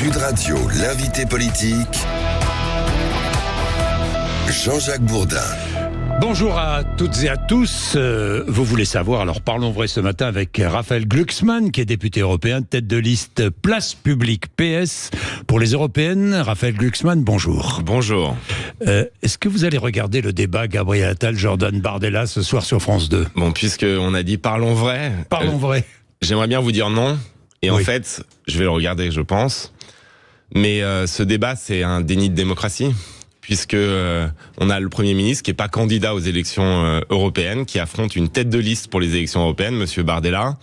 Sud Radio, l'invité politique, Jean-Jacques Bourdin. Bonjour à toutes et à tous. Vous voulez savoir, alors parlons vrai ce matin avec Raphaël Glucksmann, qui est député européen, tête de liste Place Publique PS pour les européennes. Raphaël Glucksmann, bonjour. Bonjour. Est-ce que vous allez regarder le débat Gabriel Attal, Jordan Bardella ce soir sur France 2 ? Bon, puisqu'on a dit parlons vrai. Parlons vrai. J'aimerais bien vous dire non. Et Oui. en fait, je vais le regarder, je pense. Mais ce débat, c'est un déni de démocratie. Puisque on a le Premier ministre qui est pas candidat aux élections européennes, qui affronte une tête de liste pour les élections européennes, Monsieur Bardella.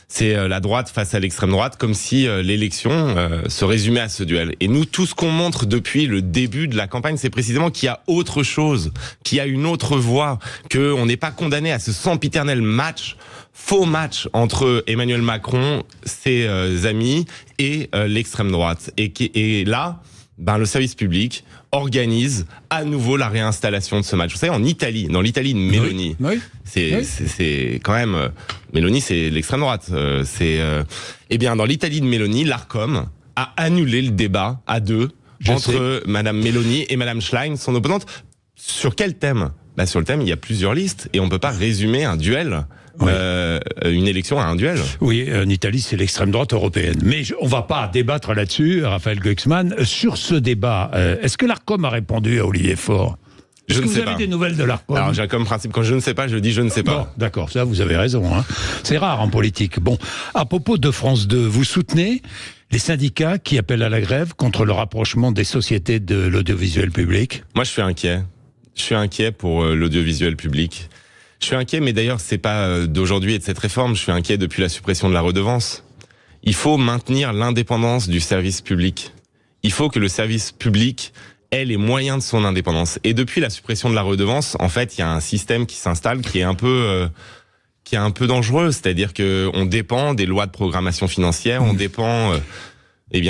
C'est la droite face à l'extrême droite, comme si l'élection se résumait à ce duel. Et nous, tout ce qu'on montre depuis le début de la campagne, c'est précisément qu'il y a autre chose, qu'il y a une autre voie, qu'on n'est pas condamné à ce sempiternel faux match entre Emmanuel Macron, ses amis, et l'extrême droite. Et là, le service public organise à nouveau la réinstallation de ce match. Vous savez, en Italie, dans l'Italie de Meloni, Oui. c'est quand même... Meloni, c'est l'extrême droite. Eh bien, dans l'Italie de Meloni, l'Arcom a annulé le débat à deux entre Madame Meloni et Madame Schlein, son opposante. Sur quel thème ? Sur le thème, il y a plusieurs listes et on peut pas résumer un duel. Oui. Une élection à un duel. Oui, en Italie, c'est l'extrême droite européenne. Mais on va pas débattre là-dessus, Raphaël Glucksmann. Sur ce débat, est-ce que l'Arcom a répondu à Olivier Faure ? Est-ce que vous avez des nouvelles de l'Arcom ? Alors j'ai comme principe, quand je ne sais pas, je dis je ne sais pas. Bon, d'accord, ça vous avez raison. C'est rare en politique. Bon, à propos de France 2, vous soutenez les syndicats qui appellent à la grève contre le rapprochement des sociétés de l'audiovisuel public ? Moi, je suis inquiet. Je suis inquiet pour l'audiovisuel public. Je suis inquiet, mais d'ailleurs, c'est pas d'aujourd'hui et de cette réforme. Je suis inquiet depuis la suppression de la redevance. Il faut maintenir l'indépendance du service public. Il faut que le service public ait les moyens de son indépendance. Et depuis la suppression de la redevance, en fait, il y a un système qui s'installe qui est un peu dangereux. C'est-à-dire que on dépend des lois de programmation financière, on dépend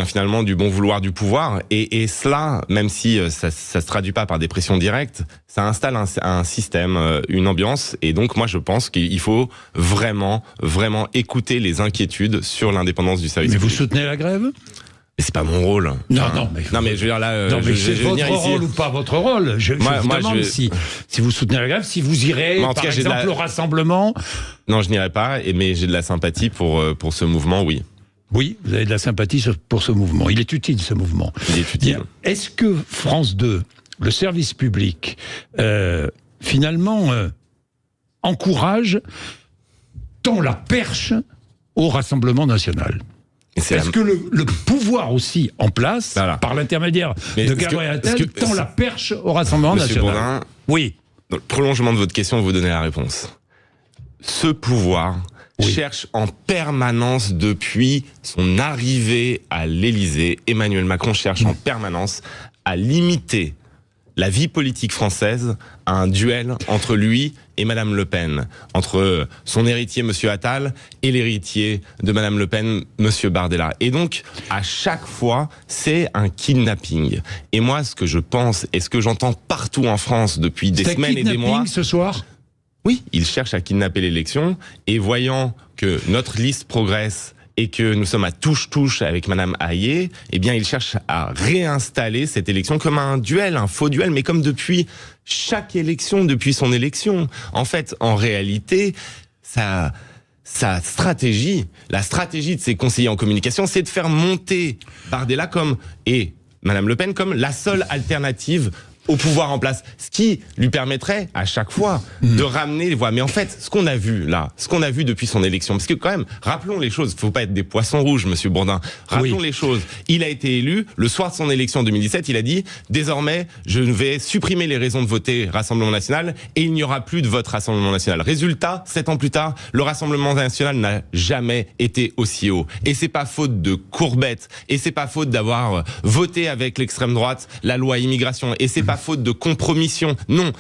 finalement du bon vouloir du pouvoir, et cela, même si ça se traduit pas par des pressions directes, ça installe un système, une ambiance, et donc moi je pense qu'il faut vraiment écouter les inquiétudes sur l'indépendance du service public. Mais vous soutenez la grève ? Mais c'est pas mon rôle. Non, mais je veux dire là, c'est votre rôle ou pas votre rôle. Je vous demande si vous soutenez la grève, si vous irez, par exemple, au rassemblement. Non, je n'irai pas, mais j'ai de la sympathie pour ce mouvement, oui. Oui, vous avez de la sympathie pour ce mouvement. Il est utile, ce mouvement. Il est utile. Est-ce que France 2, le service public, finalement, encourage, tend la perche au Rassemblement national ? Est-ce que le pouvoir aussi en place, voilà, par l'intermédiaire de Gabriel Attal, tend la perche au Rassemblement national ? Bourdin, oui. Dans le prolongement de votre question, vous donnez la réponse. Ce pouvoir cherche en permanence, depuis son arrivée à l'Élysée, Emmanuel Macron cherche en permanence à limiter la vie politique française à un duel entre lui et Madame Le Pen, entre son héritier Monsieur Attal et l'héritier de Madame Le Pen, Monsieur Bardella. Et donc, à chaque fois, c'est un kidnapping. Et moi, ce que je pense et ce que j'entends partout en France depuis des semaines et des mois... ce soir ? Oui, il cherche à kidnapper l'élection, et voyant que notre liste progresse et que nous sommes à touche-touche avec Madame Hayé, eh bien, il cherche à réinstaller cette élection comme un duel, un faux duel, mais comme depuis chaque élection, depuis son élection. En fait, en réalité, sa stratégie, la stratégie de ses conseillers en communication, c'est de faire monter Bardella et Madame Le Pen comme la seule alternative au pouvoir en place, ce qui lui permettrait à chaque fois de ramener les voix. Mais en fait, ce qu'on a vu là, ce qu'on a vu depuis son élection, parce que quand même, rappelons les choses, il ne faut pas être des poissons rouges, Monsieur Bourdin. Rappelons les choses. Il a été élu, le soir de son élection en 2017, il a dit « Désormais, je vais supprimer les raisons de voter Rassemblement National et il n'y aura plus de vote Rassemblement National. » Résultat, 7 ans plus tard, le Rassemblement National n'a jamais été aussi haut. Et c'est pas faute de courbettes, et c'est pas faute d'avoir voté avec l'extrême droite la loi immigration, et c'est pas faute de compromission. Non.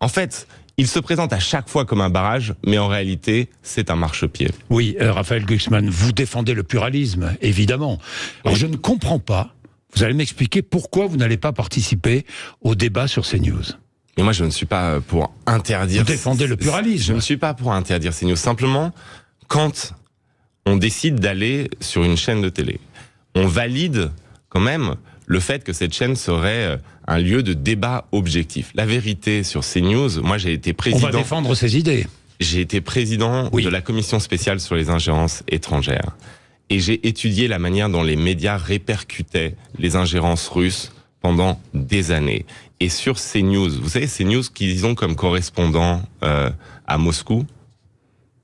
En fait, il se présente à chaque fois comme un barrage, mais en réalité, c'est un marchepied. Oui, Raphaël Glucksmann, vous défendez le pluralisme, évidemment. Alors, je ne comprends pas, vous allez m'expliquer pourquoi vous n'allez pas participer au débat sur CNews. Et moi, je ne suis pas pour interdire... Vous défendez le pluralisme. Je ne suis pas pour interdire CNews. Simplement, quand on décide d'aller sur une chaîne de télé, on valide quand même le fait que cette chaîne serait un lieu de débat objectif. La vérité sur CNews, moi j'ai été président... On va défendre ses idées. J'ai été président de la commission spéciale sur les ingérences étrangères. Et j'ai étudié la manière dont les médias répercutaient les ingérences russes pendant des années. Et sur CNews, vous savez, CNews qu'ils ont comme correspondant à Moscou,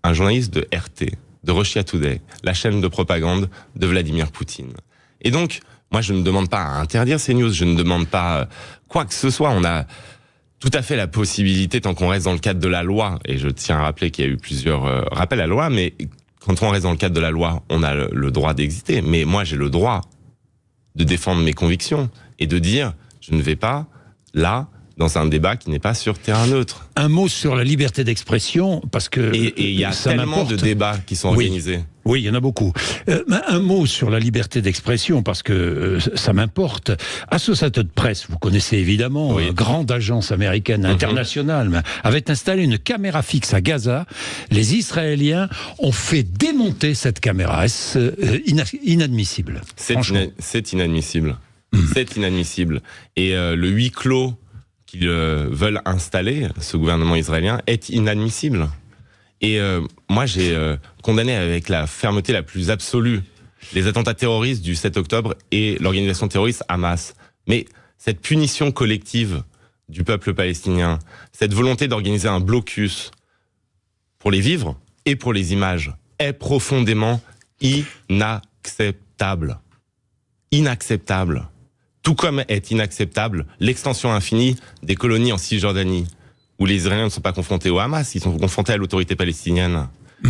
un journaliste de RT, de Russia Today, la chaîne de propagande de Vladimir Poutine. Et donc, moi je ne demande pas à interdire CNews, je ne demande pas quoi que ce soit. On a tout à fait la possibilité, tant qu'on reste dans le cadre de la loi, et je tiens à rappeler qu'il y a eu plusieurs rappels à la loi, mais quand on reste dans le cadre de la loi, on a le droit d'exister. Mais moi, j'ai le droit de défendre mes convictions et de dire, je ne vais pas, là, dans un débat qui n'est pas sur terrain neutre. Un mot sur la liberté d'expression, parce que et il y a tellement de débats qui sont organisés. Oui, il y en a beaucoup. Un mot sur la liberté d'expression, parce que ça m'importe. Associated Press, vous connaissez évidemment, grande agence américaine internationale, avait installé une caméra fixe à Gaza. Les Israéliens ont fait démonter cette caméra. Est-ce inadmissible? C'est inadmissible. C'est inadmissible. Et le huis clos qu'ils veulent installer, ce gouvernement israélien, est inadmissible. Et moi, j'ai condamné avec la fermeté la plus absolue les attentats terroristes du 7 octobre et l'organisation terroriste Hamas. Mais cette punition collective du peuple palestinien, cette volonté d'organiser un blocus pour les vivres et pour les images, est profondément inacceptable. Inacceptable. Tout comme est inacceptable l'extension infinie des colonies en Cisjordanie, où les Israéliens ne sont pas confrontés au Hamas, ils sont confrontés à l'autorité palestinienne.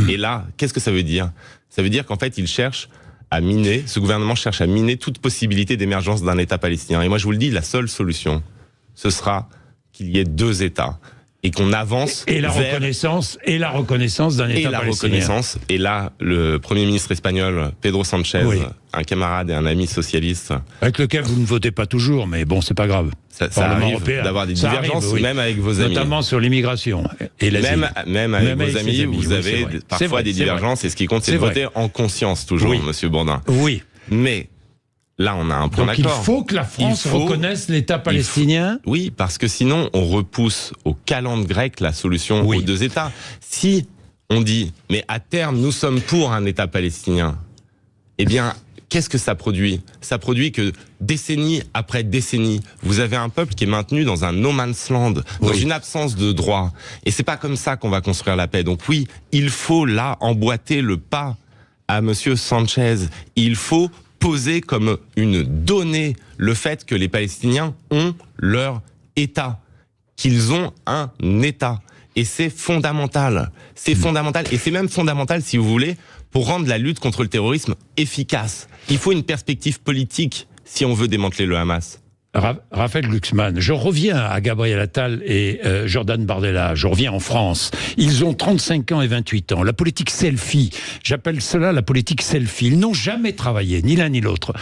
Et là, qu'est-ce que ça veut dire? Ça veut dire qu'en fait, ce gouvernement cherche à miner toute possibilité d'émergence d'un État palestinien. Et moi, je vous le dis, la seule solution, ce sera qu'il y ait 2 États. Et qu'on avance vers... reconnaissance d'un État palestinien. Et là, le Premier ministre espagnol, Pedro Sanchez, un camarade et un ami socialiste... Avec lequel vous ne votez pas toujours, mais bon, c'est pas grave. Ça arrive d'avoir des divergences, même avec vos amis. Notamment sur l'immigration et l'asile. Même avec vos amis, vous avez parfois des divergences, et ce qui compte, c'est de voter en conscience, toujours, Monsieur Bourdin. Oui. Mais... là, on a un point d'accord. Donc il faut que la France reconnaisse l'État palestinien. Oui, parce que sinon, on repousse au calendrier grec la solution aux 2 États. Si on dit, mais à terme, nous sommes pour un État palestinien, eh bien, qu'est-ce que ça produit? Ça produit que décennie après décennie, vous avez un peuple qui est maintenu dans un no man's land, dans une absence de droit. Et c'est pas comme ça qu'on va construire la paix. Donc oui, il faut là emboîter le pas à Monsieur Sanchez. Il faut poser comme une donnée le fait que les Palestiniens ont leur État, qu'ils ont un État. Et c'est fondamental. C'est fondamental. Et c'est même fondamental, si vous voulez, pour rendre la lutte contre le terrorisme efficace. Il faut une perspective politique si on veut démanteler le Hamas. Raphaël Glucksmann, je reviens à Gabriel Attal et Jordan Bardella, je reviens en France. Ils ont 35 ans et 28 ans. La politique selfie, j'appelle cela la politique selfie. Ils n'ont jamais travaillé, ni l'un ni l'autre.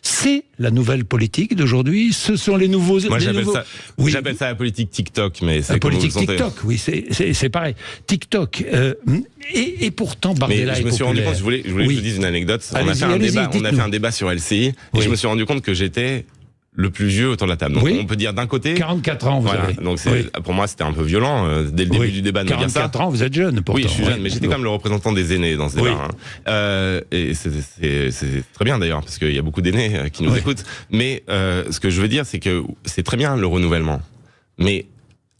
C'est la nouvelle politique d'aujourd'hui. Ce sont les nouveaux. Moi, j'appelle ça la politique TikTok, mais c'est la politique TikTok. Oui, c'est pareil. TikTok. Et pourtant, Bardella mais je me suis rendu compte. Je voulais que je vous dise une anecdote. On a fait un débat sur LCI, et je me suis rendu compte que j'étais le plus vieux autour de la table. Donc on peut dire d'un côté... 44 ans, vous avez. Donc pour moi, c'était un peu violent dès le début du débat de me dire ça. 44 ans, vous êtes jeune, pourtant. Oui, je suis jeune, mais j'étais quand même le représentant des aînés dans ce débat. Et c'est très bien d'ailleurs, parce qu'il y a beaucoup d'aînés qui nous écoutent. Mais ce que je veux dire, c'est que c'est très bien le renouvellement. Mais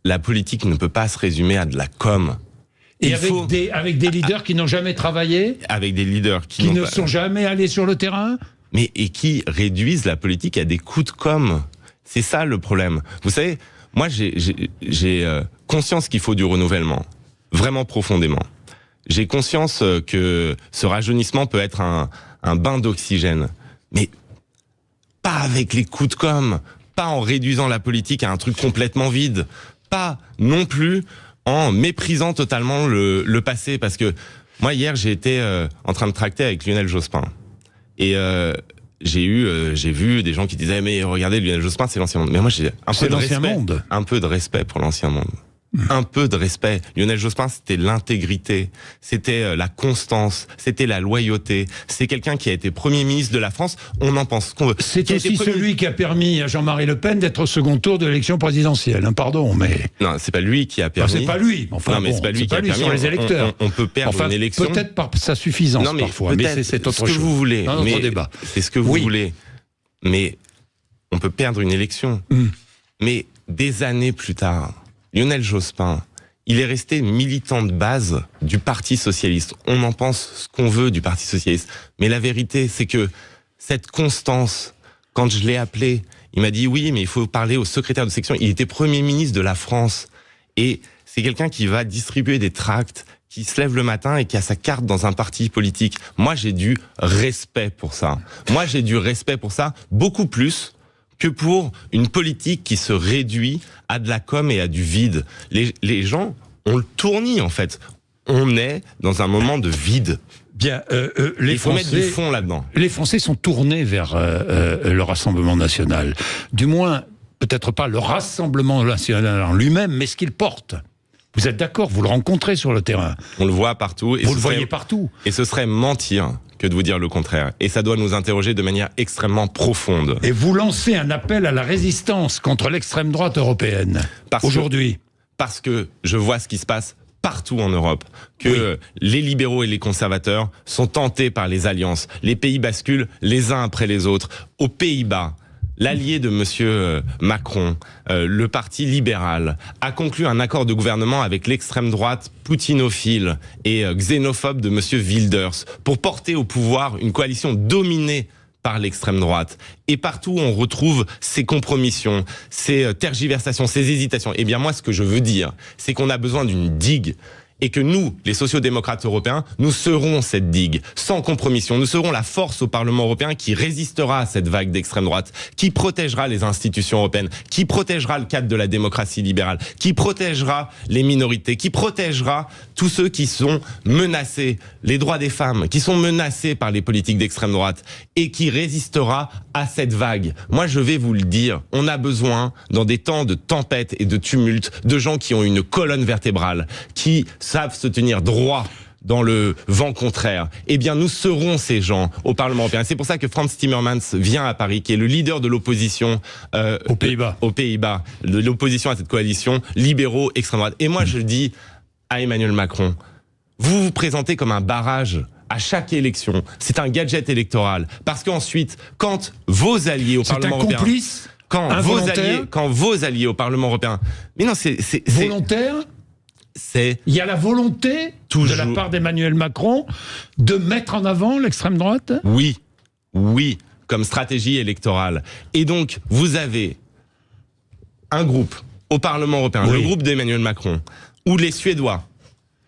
la politique ne peut pas se résumer à de la com'. Et avec des leaders qui n'ont jamais travaillé? Avec des leaders qui ne sont jamais allés sur le terrain? Et qui réduisent la politique à des coups de com'. C'est ça le problème. Vous savez, moi j'ai conscience qu'il faut du renouvellement, vraiment profondément. J'ai conscience que ce rajeunissement peut être un bain d'oxygène, mais pas avec les coups de com', pas en réduisant la politique à un truc complètement vide, pas non plus en méprisant totalement le passé. Parce que moi hier j'ai été en train de tracter avec Lionel Jospin. Et j'ai vu des gens qui disaient mais regardez, Lionel Jospin c'est l'ancien monde. Mais moi j'ai un peu de respect pour l'ancien monde. un peu de respect. Lionel Jospin, c'était l'intégrité, c'était la constance, c'était la loyauté. C'est quelqu'un qui a été Premier ministre de la France. On en pense ce qu'on veut. C'est aussi celui qui a permis à Jean-Marie Le Pen d'être au second tour de l'élection présidentielle. Pardon, mais... Non, c'est pas lui qui a permis. Non, c'est pas lui. Enfin, non, mais c'est pas lui qui a permis. Sur les électeurs. On peut perdre une élection. Peut-être par sa suffisance parfois, mais c'est autre chose. Ce que vous voulez. Un autre débat. C'est ce que vous voulez. Mais on peut perdre une élection. Mais des années plus tard, Lionel Jospin, il est resté militant de base du Parti socialiste. On en pense ce qu'on veut du Parti socialiste. Mais la vérité, c'est que cette constance, quand je l'ai appelé, il m'a dit oui, mais il faut parler au secrétaire de section. Il était Premier ministre de la France. Et c'est quelqu'un qui va distribuer des tracts, qui se lève le matin et qui a sa carte dans un parti politique. Moi, j'ai du respect pour ça. Beaucoup plus que pour une politique qui se réduit à de la com et à du vide. Les gens, on le tournis en fait. On est dans un moment de vide. Bien, il faut mettre du fond là-dedans. Les Français sont tournés vers le Rassemblement national. Du moins, peut-être pas le Rassemblement national en lui-même, mais ce qu'il porte. Vous êtes d'accord, vous le rencontrez sur le terrain. On le voit partout. Vous le voyez partout. Et ce serait mentir que de vous dire le contraire. Et ça doit nous interroger de manière extrêmement profonde. Et vous lancez un appel à la résistance contre l'extrême droite européenne, aujourd'hui. Parce que je vois ce qui se passe partout en Europe, que les libéraux et les conservateurs sont tentés par les alliances. Les pays basculent les uns après les autres. Aux Pays-Bas, l'allié de monsieur Macron, le parti libéral, a conclu un accord de gouvernement avec l'extrême droite poutinophile et xénophobe de monsieur Wilders pour porter au pouvoir une coalition dominée par l'extrême droite. Et partout on retrouve ces compromissions, ces tergiversations, ces hésitations. Eh bien moi, ce que je veux dire, c'est qu'on a besoin d'une digue. Et que nous, les sociodémocrates européens, nous serons cette digue, sans compromission. Nous serons la force au Parlement européen qui résistera à cette vague d'extrême droite, qui protégera les institutions européennes, qui protégera le cadre de la démocratie libérale, qui protégera les minorités, qui protégera tous ceux qui sont menacés, les droits des femmes, qui sont menacés par les politiques d'extrême droite, et qui résistera à cette vague. Moi, je vais vous le dire, on a besoin, dans des temps de tempête et de tumulte, de gens qui ont une colonne vertébrale, qui savent se tenir droit dans le vent contraire. Eh bien, nous serons ces gens au Parlement européen. C'est pour ça que Frans Timmermans vient à Paris, qui est le leader de l'opposition aux Pays-Bas, de l'opposition à cette coalition libéraux extrême droite. Et moi, je le dis à Emmanuel Macron, vous vous présentez comme un barrage à chaque élection. C'est un gadget électoral. Parce qu'ensuite, quand vos alliés au Parlement européen... complice, quand vos alliés au Parlement européen... Mais non, c'est volontaire. Il y a la volonté de la part d'Emmanuel Macron de mettre en avant l'extrême droite ? Oui, comme stratégie électorale. Et donc, vous avez un groupe au Parlement européen, le groupe d'Emmanuel Macron, où les Suédois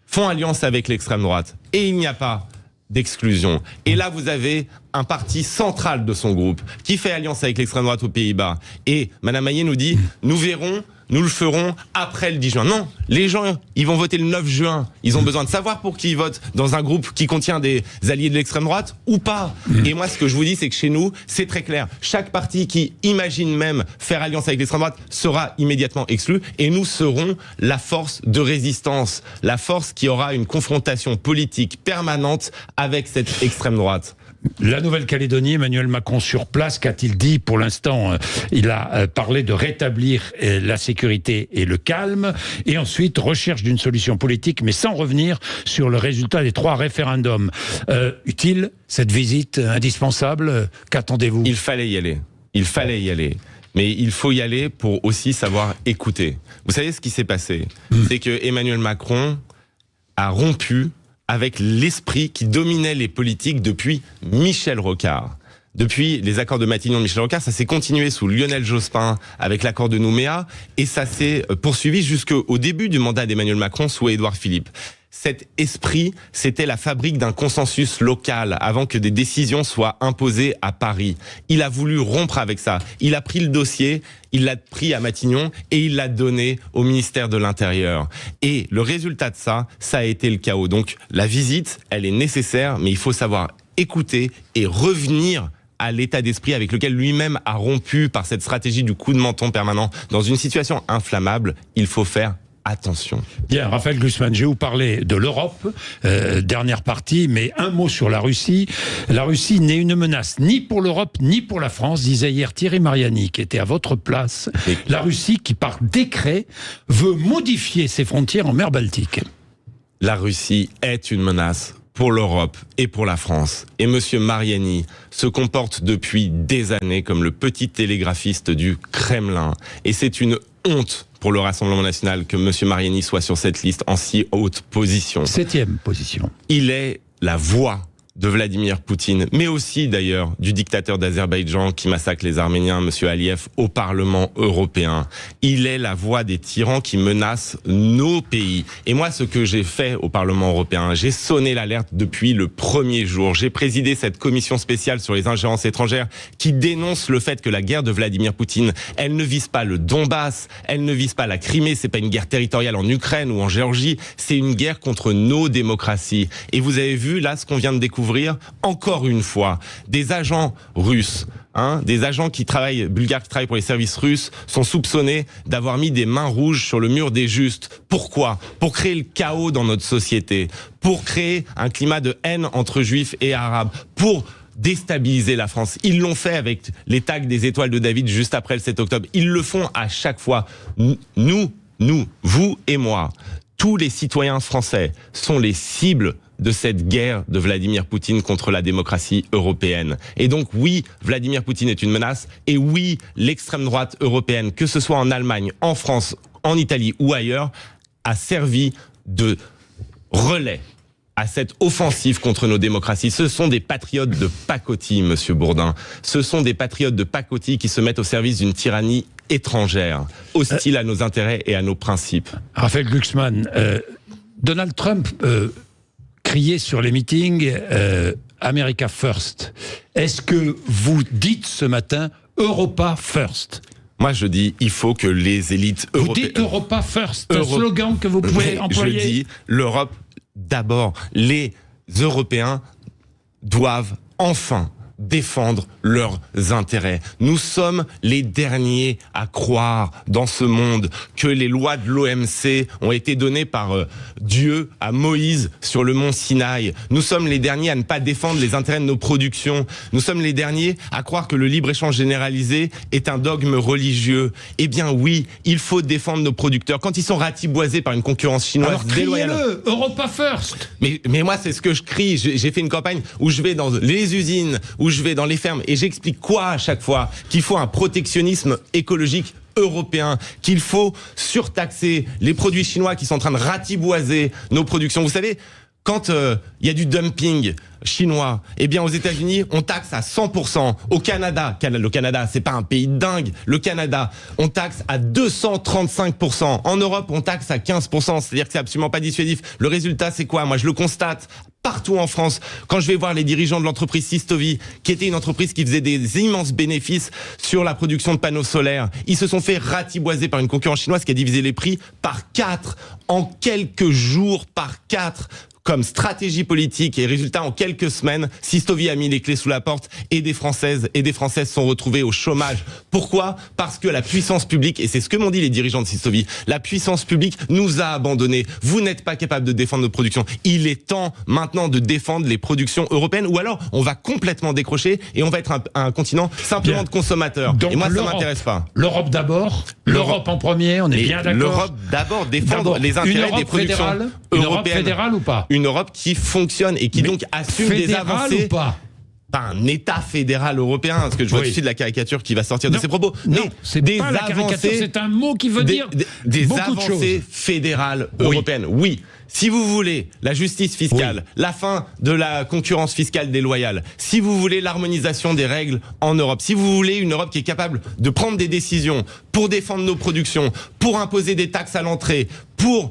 font alliance avec l'extrême droite. Et il n'y a pas d'exclusion. Et là, vous avez un parti central de son groupe qui fait alliance avec l'extrême droite aux Pays-Bas. Et Mme Hayet nous dit, nous verrons, nous le ferons après le 10 juin. Non, les gens, ils vont voter le 9 juin. Ils ont besoin de savoir pour qui ils votent dans un groupe qui contient des alliés de l'extrême droite ou pas. Et moi, ce que je vous dis, c'est que chez nous, c'est très clair. Chaque parti qui imagine même faire alliance avec l'extrême droite sera immédiatement exclu. Et nous serons la force de résistance, la force qui aura une confrontation politique permanente avec cette extrême droite. La Nouvelle-Calédonie, Emmanuel Macron sur place, qu'a-t-il dit pour l'instant? Il a parlé de rétablir la sécurité et le calme, et ensuite recherche d'une solution politique, mais sans revenir sur le résultat des 3 référendums. Utile, cette visite, indispensable? Qu'attendez-vous? Il fallait y aller. Mais il faut y aller pour aussi savoir écouter. Vous savez ce qui s'est passé? C'est que Emmanuel Macron a rompu avec l'esprit qui dominait les politiques depuis Michel Rocard. Depuis les accords de Matignon de Michel Rocard, ça s'est continué sous Lionel Jospin avec l'accord de Nouméa, et ça s'est poursuivi jusqu'au début du mandat d'Emmanuel Macron sous Édouard Philippe. Cet esprit, c'était la fabrique d'un consensus local avant que des décisions soient imposées à Paris. Il a voulu rompre avec ça. Il a pris le dossier, il l'a pris à Matignon et il l'a donné au ministère de l'Intérieur. Et le résultat de ça a été le chaos. Donc la visite, elle est nécessaire, mais il faut savoir écouter et revenir à l'état d'esprit avec lequel lui-même a rompu par cette stratégie du coup de menton permanent. Dans une situation inflammable, il faut faire attention. Bien, Raphaël Glucksmann, je vais vous parler de l'Europe, dernière partie, mais un mot sur la Russie. La Russie n'est une menace ni pour l'Europe ni pour la France, disait hier Thierry Mariani, qui était à votre place. La Russie qui, par décret, veut modifier ses frontières en mer Baltique. La Russie est une menace pour l'Europe et pour la France. Et Monsieur Mariani se comporte depuis des années comme le petit télégraphiste du Kremlin. Et c'est une honte pour le Rassemblement national que Monsieur Mariani soit sur cette liste en si haute position. 7e position. Il est la voix de Vladimir Poutine, mais aussi d'ailleurs du dictateur d'Azerbaïdjan qui massacre les Arméniens, M. Aliyev, au Parlement européen. Il est la voix des tyrans qui menacent nos pays. Et moi, ce que j'ai fait au Parlement européen, j'ai sonné l'alerte depuis le premier jour. J'ai présidé cette commission spéciale sur les ingérences étrangères qui dénonce le fait que la guerre de Vladimir Poutine, elle ne vise pas le Donbass, elle ne vise pas la Crimée, c'est pas une guerre territoriale en Ukraine ou en Géorgie, c'est une guerre contre nos démocraties. Et vous avez vu là ce qu'on vient de découvrir encore une fois, des agents russes, des agents bulgares qui travaillent pour les services russes sont soupçonnés d'avoir mis des mains rouges sur le mur des justes. Pourquoi ? Pour créer le chaos dans notre société, pour créer un climat de haine entre juifs et arabes, pour déstabiliser la France. Ils l'ont fait avec les tags des étoiles de David juste après le 7 octobre. Ils le font à chaque fois. Nous, vous et moi, tous les citoyens français sont les cibles de cette guerre de Vladimir Poutine contre la démocratie européenne. Et donc oui, Vladimir Poutine est une menace, et oui, l'extrême droite européenne, que ce soit en Allemagne, en France, en Italie ou ailleurs, a servi de relais à cette offensive contre nos démocraties. Ce sont des patriotes de pacotille, Monsieur Bourdin. Ce sont des patriotes de pacotille qui se mettent au service d'une tyrannie étrangère, hostile à nos intérêts et à nos principes. Raphaël Glucksmann, Donald Trump criait sur les meetings America First. Est-ce que vous dites ce matin Europa First ? Moi, je dis, il faut que les élites européennes... Vous dites Europa First, un slogan que vous pouvez employer. Je dis l'Europe d'abord. Les Européens doivent enfin défendre leurs intérêts. Nous sommes les derniers à croire dans ce monde que les lois de l'OMC ont été données par Dieu à Moïse sur le mont Sinaï. Nous sommes les derniers à ne pas défendre les intérêts de nos productions. Nous sommes les derniers à croire que le libre-échange généralisé est un dogme religieux. Eh bien oui, il faut défendre nos producteurs. Quand ils sont ratiboisés par une concurrence chinoise déloyale... Alors criez-le, Europa First. Mais moi, c'est ce que je crie. J'ai fait une campagne où je vais dans les usines, où je vais dans les fermes, et j'explique quoi à chaque fois ? Qu'il faut un protectionnisme écologique européen, qu'il faut surtaxer les produits chinois qui sont en train de ratiboiser nos productions. Vous savez, quand il y a du dumping chinois, eh bien aux États-Unis, on taxe à 100%. Au Canada, le Canada, c'est pas un pays dingue. Le Canada, on taxe à 235%. En Europe, on taxe à 15%. C'est-à-dire que c'est absolument pas dissuasif. Le résultat, c'est quoi ? Moi, je le constate partout en France. Quand je vais voir les dirigeants de l'entreprise Sistovi, qui était une entreprise qui faisait des immenses bénéfices sur la production de panneaux solaires, ils se sont fait ratiboiser par une concurrence chinoise qui a divisé les prix par 4 en quelques jours, par 4. Comme stratégie politique et résultat, en quelques semaines, Sistovi a mis les clés sous la porte et des Françaises sont retrouvées au chômage. Pourquoi ? Parce que la puissance publique, et c'est ce que m'ont dit les dirigeants de Sistovi, la puissance publique nous a abandonnés. Vous n'êtes pas capable de défendre nos productions. Il est temps maintenant de défendre les productions européennes, ou alors on va complètement décrocher et on va être un continent simplement de consommateurs. Donc et moi, ça m'intéresse pas. L'Europe d'abord, l'Europe en premier, on est bien d'accord. L'Europe d'abord, défendre les intérêts des productions européennes. Une Europe fédérale ou pas ? Une Europe qui fonctionne et qui donc assume des avancées. Ou pas un État fédéral européen, parce que je vois tout de suite la caricature qui va sortir de ces propos. Non, c'est des pas la caricature, c'est un mot qui veut dire des beaucoup de avancées choses. Fédérales européennes. Oui. Si vous voulez la justice fiscale, la fin de la concurrence fiscale déloyale, si vous voulez l'harmonisation des règles en Europe, si vous voulez une Europe qui est capable de prendre des décisions pour défendre nos productions, pour imposer des taxes à l'entrée, pour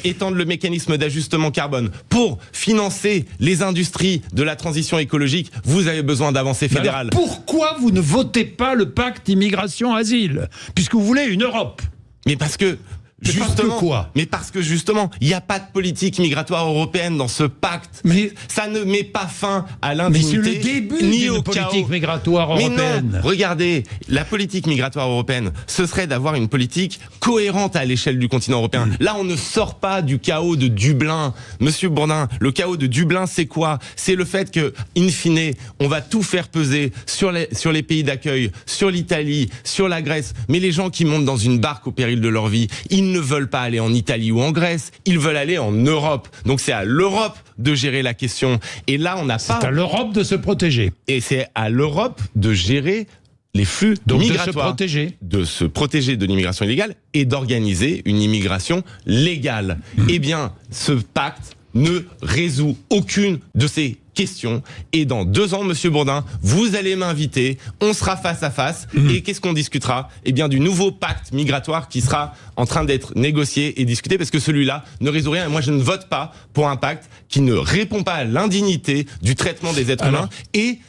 étendre le mécanisme d'ajustement carbone, pour financer les industries de la transition écologique, vous avez besoin d'avancées fédérales. Alors pourquoi vous ne votez pas le pacte immigration-asile, puisque vous voulez une Europe ? Mais parce que Justement, quoi? Mais parce que justement, il n'y a pas de politique migratoire européenne dans ce pacte. Mais ça ne met pas fin à Mais c'est l'indignité le début ni d'une au politique chaos. migratoire Mais européenne. non, regardez, la politique migratoire européenne, ce serait d'avoir une politique cohérente à l'échelle du continent européen. Là, on ne sort pas du chaos de Dublin. Monsieur Bourdin, le chaos de Dublin, c'est quoi? C'est le fait que, in fine, on va tout faire peser sur les pays d'accueil, sur l'Italie, sur la Grèce. Mais les gens qui montent dans une barque au péril de leur vie, ils ne veulent pas aller en Italie ou en Grèce, ils veulent aller en Europe. Donc c'est à l'Europe de gérer la question. Et là, on n'a pas... C'est à l'Europe de se protéger. Et c'est à l'Europe de gérer les flux Donc migratoires. de se protéger. De se protéger de l'immigration illégale et d'organiser une immigration légale. Eh bien, ce pacte ne résout aucune de ces questions. Et dans 2 ans, Monsieur Bourdin, vous allez m'inviter, on sera face à face, et qu'est-ce qu'on discutera? Eh bien, du nouveau pacte migratoire qui sera en train d'être négocié et discuté, parce que celui-là ne résout rien. Et moi, je ne vote pas pour un pacte qui ne répond pas à l'indignité du traitement des êtres humains et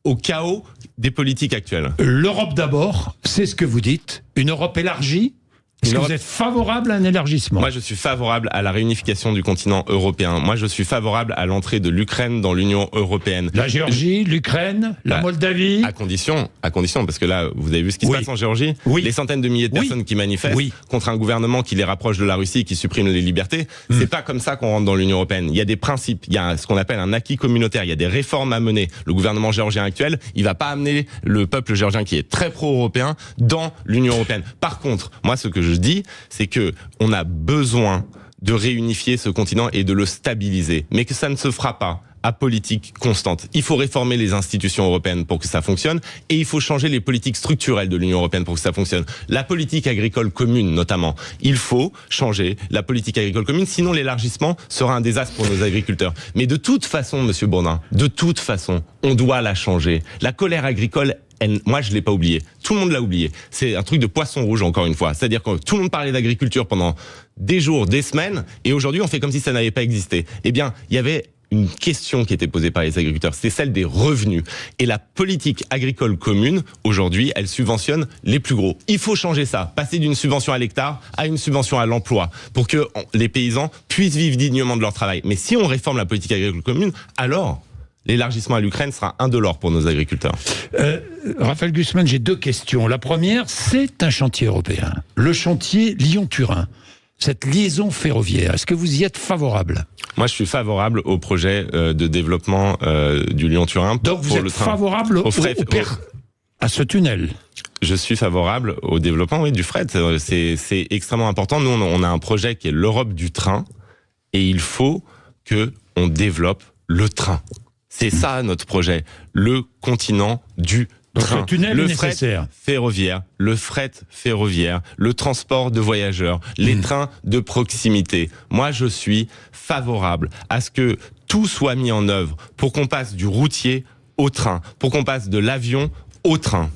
au chaos des politiques actuelles. L'Europe d'abord, c'est ce que vous dites. Une Europe élargie. Est-ce que vous êtes favorable à un élargissement? Moi, je suis favorable à la réunification du continent européen. Moi, je suis favorable à l'entrée de l'Ukraine dans l'Union européenne. La Géorgie, l'Ukraine, la Moldavie. À condition, parce que là, vous avez vu ce qui se passe en Géorgie? Oui. Les centaines de milliers de personnes qui manifestent contre un gouvernement qui les rapproche de la Russie et qui supprime les libertés. C'est pas comme ça qu'on rentre dans l'Union européenne. Il y a des principes, il y a ce qu'on appelle un acquis communautaire, il y a des réformes à mener. Le gouvernement géorgien actuel, il va pas amener le peuple géorgien qui est très pro-européen dans l'Union européenne. Par contre, moi, ce que je dis, c'est que on a besoin de réunifier ce continent et de le stabiliser, mais que ça ne se fera pas à politique constante. Il faut réformer les institutions européennes pour que ça fonctionne, et il faut changer les politiques structurelles de l'Union européenne pour que ça fonctionne. La politique agricole commune, notamment. Il faut changer la politique agricole commune, sinon l'élargissement sera un désastre pour nos agriculteurs. Mais de toute façon, Monsieur Bourdin, de toute façon, on doit la changer. La colère agricole, moi, je l'ai pas oublié. Tout le monde l'a oublié. C'est un truc de poisson rouge, encore une fois. C'est-à-dire que tout le monde parlait d'agriculture pendant des jours, des semaines, et aujourd'hui, on fait comme si ça n'avait pas existé. Eh bien, il y avait une question qui était posée par les agriculteurs, c'était celle des revenus. Et la politique agricole commune, aujourd'hui, elle subventionne les plus gros. Il faut changer ça, passer d'une subvention à l'hectare à une subvention à l'emploi, pour que les paysans puissent vivre dignement de leur travail. Mais si on réforme la politique agricole commune, alors l'élargissement à l'Ukraine sera indolore pour nos agriculteurs. Raphaël Glucksmann, j'ai 2 questions. La première, c'est un chantier européen. Le chantier Lyon-Turin. Cette liaison ferroviaire, est-ce que vous y êtes favorable? Moi, je suis favorable au projet de développement du Lyon-Turin. Donc vous êtes favorable à ce tunnel? Je suis favorable au développement du fret. C'est extrêmement important. Nous, on a un projet qui est l'Europe du train, et il faut que on développe le train. C'est ça notre projet, le continent du train. Le tunnel est fret nécessaire. Ferroviaire, le fret ferroviaire, le transport de voyageurs, les trains de proximité. Moi, je suis favorable à ce que tout soit mis en œuvre pour qu'on passe du routier au train, pour qu'on passe de l'avion au train.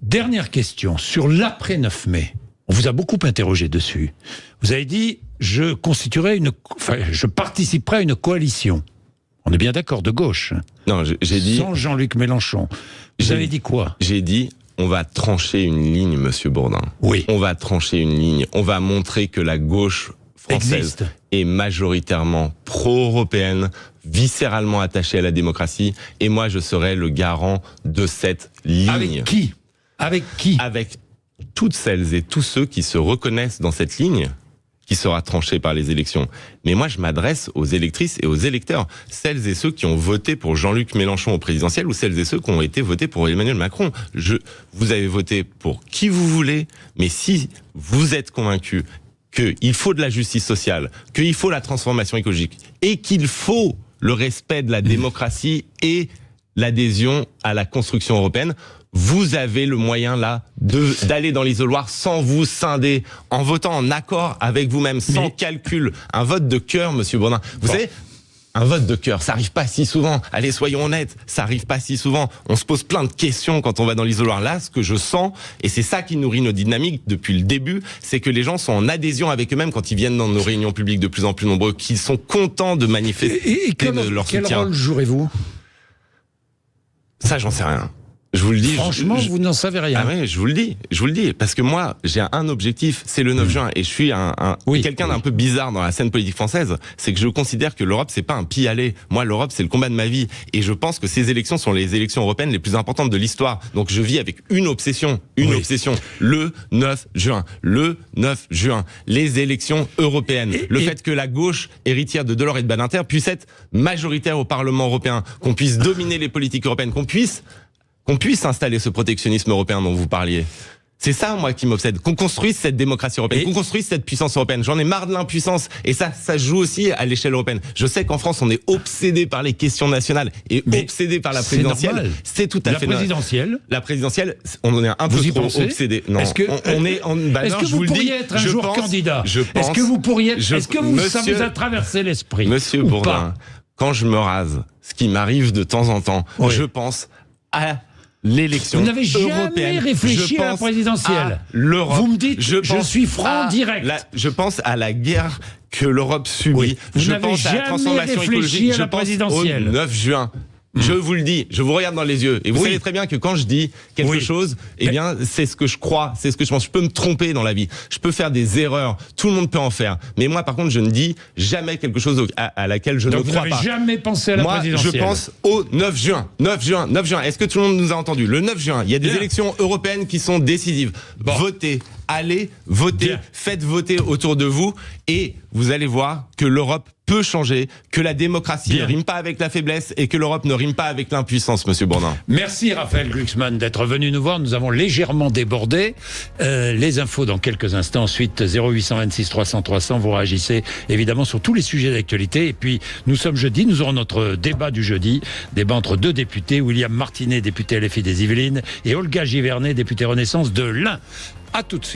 Dernière question, sur l'après 9 mai. On vous a beaucoup interrogé dessus. Vous avez dit, je participerai à une coalition. On est bien d'accord, de gauche. Non, j'ai dit... Sans Jean-Luc Mélenchon. Vous avez dit quoi? J'ai dit, on va trancher une ligne, Monsieur Bourdin. Oui. On va trancher une ligne. On va montrer que la gauche française est majoritairement pro-européenne, viscéralement attachée à la démocratie. Et moi, je serai le garant de cette ligne. Avec qui? Avec qui? Avec toutes celles et tous ceux qui se reconnaissent dans cette ligne, qui sera tranchée par les élections. Mais moi, je m'adresse aux électrices et aux électeurs, celles et ceux qui ont voté pour Jean-Luc Mélenchon au présidentiel, ou celles et ceux qui ont été votés pour Emmanuel Macron. Vous avez voté pour qui vous voulez, mais si vous êtes convaincus qu'il faut de la justice sociale, qu'il faut la transformation écologique, et qu'il faut le respect de la démocratie et l'adhésion à la construction européenne, vous avez le moyen là d'aller dans l'isoloir sans vous scinder, en votant en accord avec vous-même, sans calcul. Un vote de cœur, Monsieur Bourdin. Vous savez, un vote de cœur, ça arrive pas si souvent. Allez, soyons honnêtes, ça arrive pas si souvent. On se pose plein de questions quand on va dans l'isoloir. Là, ce que je sens, et c'est ça qui nourrit nos dynamiques depuis le début, c'est que les gens sont en adhésion avec eux-mêmes quand ils viennent dans nos réunions publiques de plus en plus nombreux, qu'ils sont contents de manifester leur soutien. Quel rôle jouerez-vous? Ça, j'en sais rien. Je vous le dis. Franchement, vous n'en savez rien. Ah ouais, je vous le dis. Parce que moi, j'ai un objectif, c'est le 9 juin. Et je suis quelqu'un d'un peu bizarre dans la scène politique française. C'est que je considère que l'Europe, c'est pas un pis-aller. Moi, l'Europe, c'est le combat de ma vie. Et je pense que ces élections sont les élections européennes les plus importantes de l'histoire. Donc je vis avec une obsession. Le 9 juin. Le 9 juin. Les élections européennes. Le fait que la gauche, héritière de Delors et de Badinter, puisse être majoritaire au Parlement européen. Qu'on puisse dominer les politiques européennes. Qu'on puisse installer ce protectionnisme européen dont vous parliez. C'est ça, moi, qui m'obsède. Qu'on construise cette démocratie européenne, qu'on construise cette puissance européenne. J'en ai marre de l'impuissance. Et ça joue aussi à l'échelle européenne. Je sais qu'en France, on est obsédé par les questions nationales et obsédé par la présidentielle. C'est tout à fait normal. La présidentielle, on en est un peu trop obsédé. Non. Est-ce que vous pourriez être un jour candidat? Est-ce que vous pourriez, ça vous a traversé l'esprit? Monsieur Bourdin, quand je me rase, ce qui m'arrive de temps en temps, je pense à l'élection européenne. Vous n'avez jamais réfléchi à la présidentielle. L'Europe. Vous me dites, je suis franc direct. Je pense à la guerre que l'Europe subit. Oui. Je pense à la transformation écologique. Je pense au 9 juin. Je vous le dis, je vous regarde dans les yeux. Et vous savez très bien que quand je dis quelque chose, eh bien, c'est ce que je crois, c'est ce que je pense. Je peux me tromper dans la vie. Je peux faire des erreurs. Tout le monde peut en faire. Mais moi, par contre, je ne dis jamais quelque chose à laquelle je ne crois pas. Vous n'avez jamais pensé à la présidentielle. Je pense au 9 juin. 9 juin. 9 juin. Est-ce que tout le monde nous a entendu? Le 9 juin, il y a des élections européennes qui sont décisives. Votez. Allez voter, faites voter autour de vous et vous allez voir que l'Europe peut changer, que la démocratie ne rime pas avec la faiblesse et que l'Europe ne rime pas avec l'impuissance, Monsieur Bourdin. Merci Raphaël Glucksmann d'être venu nous voir. Nous avons légèrement débordé. Les infos dans quelques instants. Ensuite, 0826 300 300. Vous réagissez évidemment sur tous les sujets d'actualité. Et puis, nous sommes jeudi. Nous aurons notre débat du jeudi. Débat entre deux députés. William Martinet, député LFI des Yvelines, et Olga Givernet, députée Renaissance de l'Ain. À tout de suite.